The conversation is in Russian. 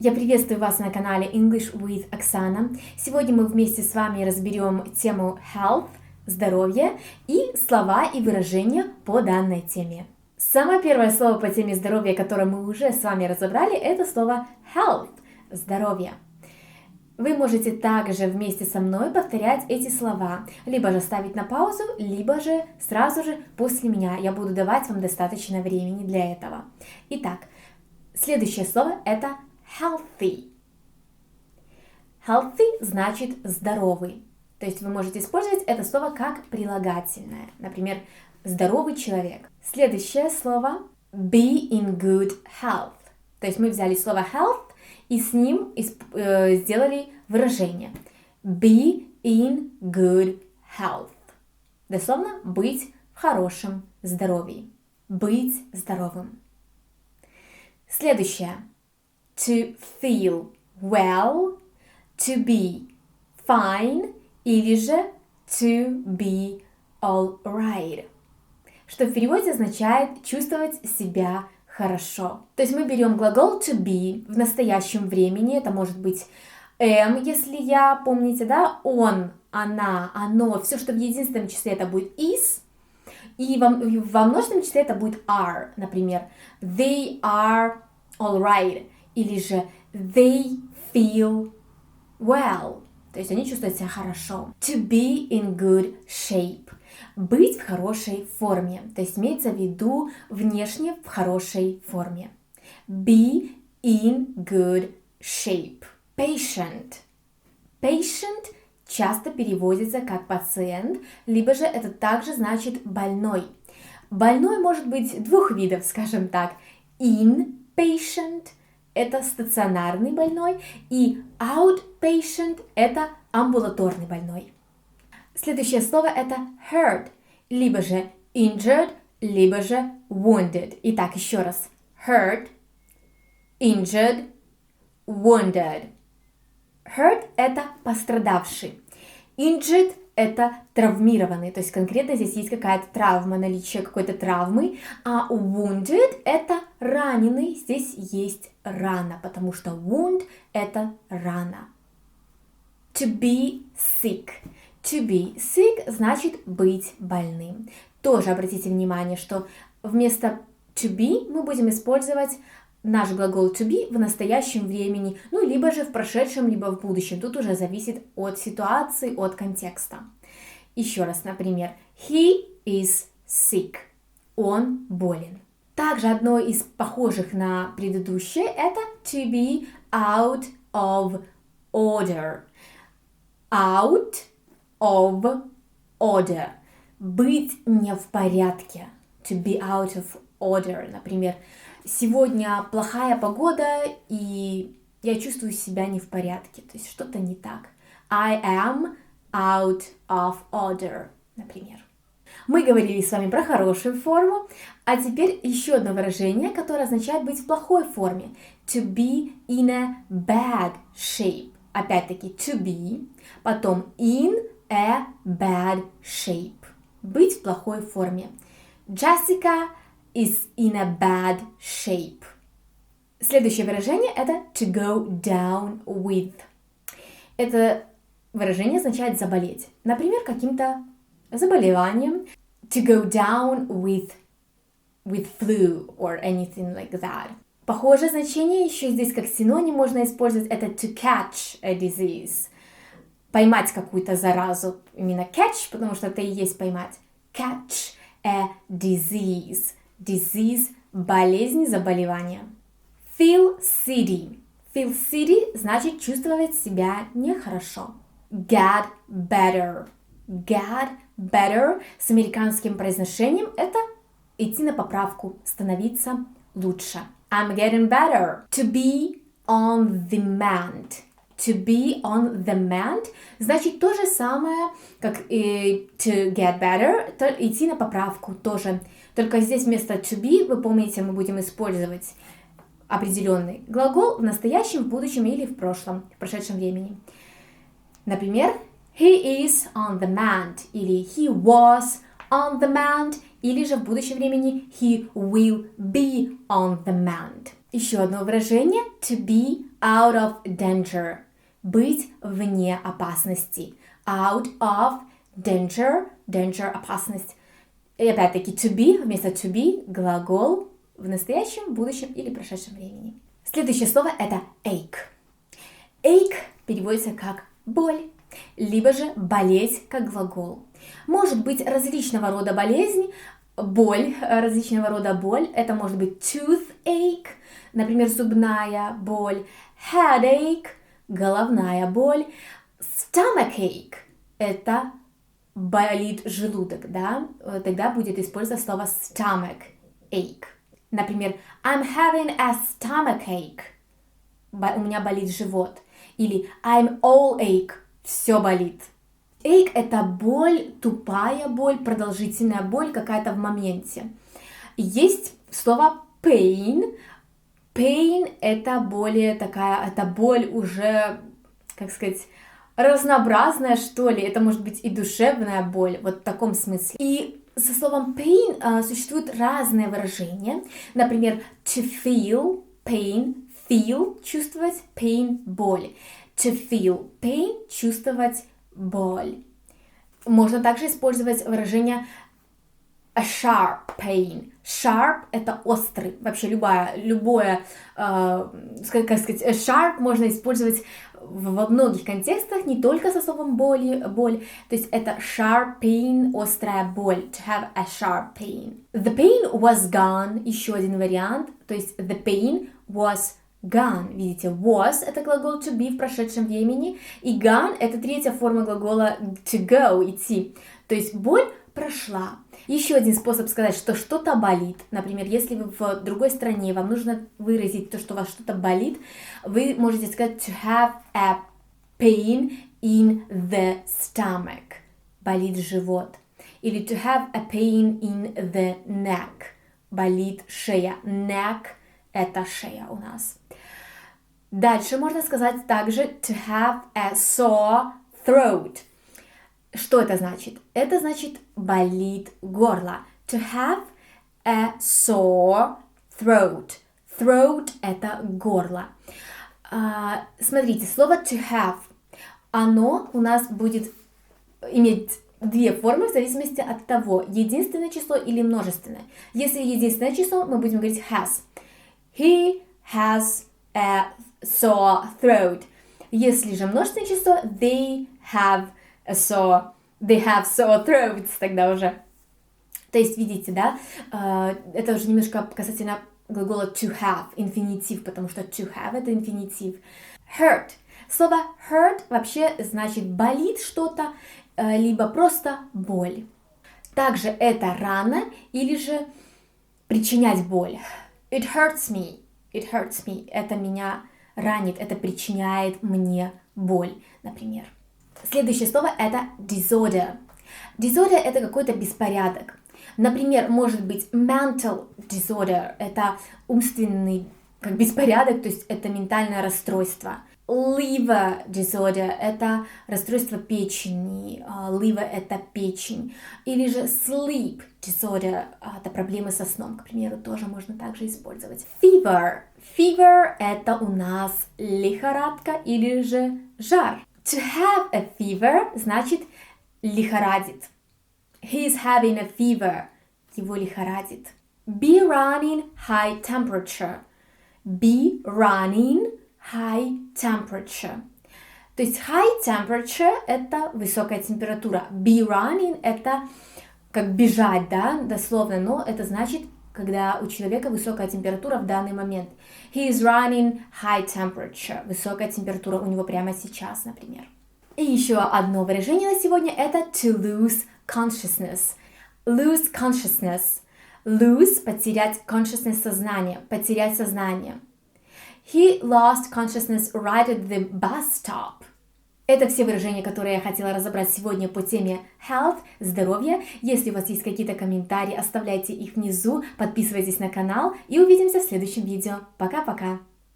Я приветствую вас на канале English with Оксана. Сегодня мы вместе с вами разберем тему Health Здоровье и слова и выражения по данной теме. Самое первое слово по теме здоровья, которое мы уже с вами разобрали, это слово Health здоровье. Вы можете также вместе со мной повторять эти слова, либо же ставить на паузу, либо же сразу же после меня. Я буду давать вам достаточно времени для этого. Итак, следующее слово это healthy. Healthy значит здоровый. То есть вы можете использовать это слово как прилагательное. Например, здоровый человек. Следующее слово be in good health. То есть мы взяли слово health и с ним сделали выражение. Be in good health. Дословно быть в хорошем здоровье. Быть здоровым. Следующее. To feel well, to be fine или же to be all right, что в переводе означает чувствовать себя хорошо. То есть мы берем глагол to be в настоящем времени, это может быть если я, помните, да, он, она, оно, все, что в единственном числе, это будет is, и во множественном числе это будет are, например, they are all right, или же they feel well, то есть они чувствуют себя хорошо. To be in good shape. Быть в хорошей форме, то есть имеется в виду внешне в хорошей форме. Be in good shape. Patient. Patient часто переводится как пациент, либо же это также значит больной. Больной может быть двух видов, скажем так. Inpatient – это стационарный больной, и outpatient – это амбулаторный больной. Следующее слово это hurt, либо же injured, либо же wounded. Итак, еще раз. Hurt, injured, wounded. Hurt – это пострадавший. Injured – это травмированный, то есть конкретно здесь есть какая-то травма, наличие какой-то травмы, а wounded – это раненый, здесь есть рана, потому что wound – это рана. To be sick. To be sick значит быть больным. Тоже обратите внимание, что вместо to be мы будем использовать наш глагол to be в настоящем времени, ну, либо же в прошедшем, либо в будущем. Тут уже зависит от ситуации, от контекста. Еще раз, например, he is sick. Он болен. Также одно из похожих на предыдущее это to be out of order. Out of order. Быть не в порядке. To be out of order. Например, сегодня плохая погода, и я чувствую себя не в порядке. То есть что-то не так. I am out of order, например. Мы говорили с вами про хорошую форму, а теперь еще одно выражение, которое означает быть в плохой форме. To be in a bad shape. Опять-таки to be, потом in a bad shape. Быть в плохой форме. Jessica is in a bad shape. Следующее выражение это to go down with. Это выражение означает заболеть. Например, каким-то заболеванием. To go down with flu or anything like that. Похожее значение еще здесь как синоним можно использовать это to catch a disease. Поймать какую-то заразу. Именно catch, потому что это и есть поймать. Catch a disease. Disease – болезнь, заболевание. Feel silly. Feel silly значит чувствовать себя нехорошо. Get better. Get better с американским произношением – это идти на поправку, становиться лучше. I'm getting better. To be on the mend. To be on the mend значит то же самое, как и to get better, идти на поправку тоже. Только здесь вместо to be, вы помните, мы будем использовать определенный глагол в настоящем, в будущем или в прошлом, в прошедшем времени. Например, he is on the mend или he was on the mend, или же в будущем времени he will be on the mend. Еще одно выражение to be out of danger. Быть вне опасности. Out of danger. Danger – опасность. И опять-таки to be, вместо to be глагол в настоящем, будущем или прошедшем времени. Следующее слово это ache. Ache переводится как боль, либо же болеть как глагол. Может быть различного рода болезнь, боль, различного рода боль. Это может быть toothache, например, зубная боль, headache, головная боль, stomachache, это болит желудок, да? Тогда будет использоваться слово stomach ache. Например, I'm having a stomachache. У меня болит живот. Или I'm all ache. Все болит. Ache – это боль, тупая боль, продолжительная боль какая-то в моменте. Есть слово pain. Pain – это более такая, это боль уже, как сказать, разнообразная, что ли. Это может быть и душевная боль, вот в таком смысле. И со словом pain существуют разные выражения. Например, to feel pain, feel – чувствовать, pain – боль. To feel pain – чувствовать боль. Можно также использовать выражение a sharp pain. Sharp – это острый. Вообще любое, как сказать, sharp можно использовать во многих контекстах, не только со словом боль. То есть это sharp pain, острая боль. To have a sharp pain. The pain was gone. Еще один вариант. То есть the pain was gone. Видите, was – это глагол to be в прошедшем времени, и gone – это третья форма глагола to go – идти. То есть боль прошла. Еще один способ сказать, что что-то болит. Например, если вы в другой стране, вам нужно выразить то, что у вас что-то болит, вы можете сказать to have a pain in the stomach. Болит живот. Или to have a pain in the neck. Болит шея. Neck – это шея у нас. Дальше можно сказать также to have a sore throat. Что это значит? Это значит болит горло. To have a sore throat. Throat – это горло. Смотрите, слово to have, оно у нас будет иметь две формы в зависимости от того, единственное число или множественное. Если единственное число, мы будем говорить has. He has a sore throat. Если же множественное число, they have sore throats тогда уже. То есть, видите, да, это уже немножко касательно глагола to have, инфинитив, потому что to have это инфинитив. Hurt. Слово hurt вообще значит болит что-то, либо просто боль. Также это рана или же причинять боль. It hurts me. It hurts me. Это меня ранит, это причиняет мне боль, например. Следующее слово это disorder. Disorder это какой-то беспорядок. Например, может быть mental disorder, это умственный как беспорядок, то есть это ментальное расстройство. Liver disorder это расстройство печени, liver это печень. Или же sleep disorder это проблемы со сном, к примеру, тоже можно также использовать. Fever. Fever это у нас лихорадка или же жар. To have a fever значит лихорадит. He is having a fever. Его лихорадит. Be running high temperature. Be running high temperature. То есть high temperature это высокая температура. Be running это как бежать, да, дословно, но это значит, когда у человека высокая температура в данный момент. He is running high temperature. Высокая температура у него прямо сейчас, например. И еще одно выражение на сегодня это to lose consciousness. Lose consciousness. Lose – потерять consciousness – сознание, потерять сознание. He lost consciousness right at the bus stop. Это все выражения, которые я хотела разобрать сегодня по теме Health Здоровье. Если у вас есть какие-то комментарии, оставляйте их внизу, подписывайтесь на канал и увидимся в следующем видео. Пока-пока!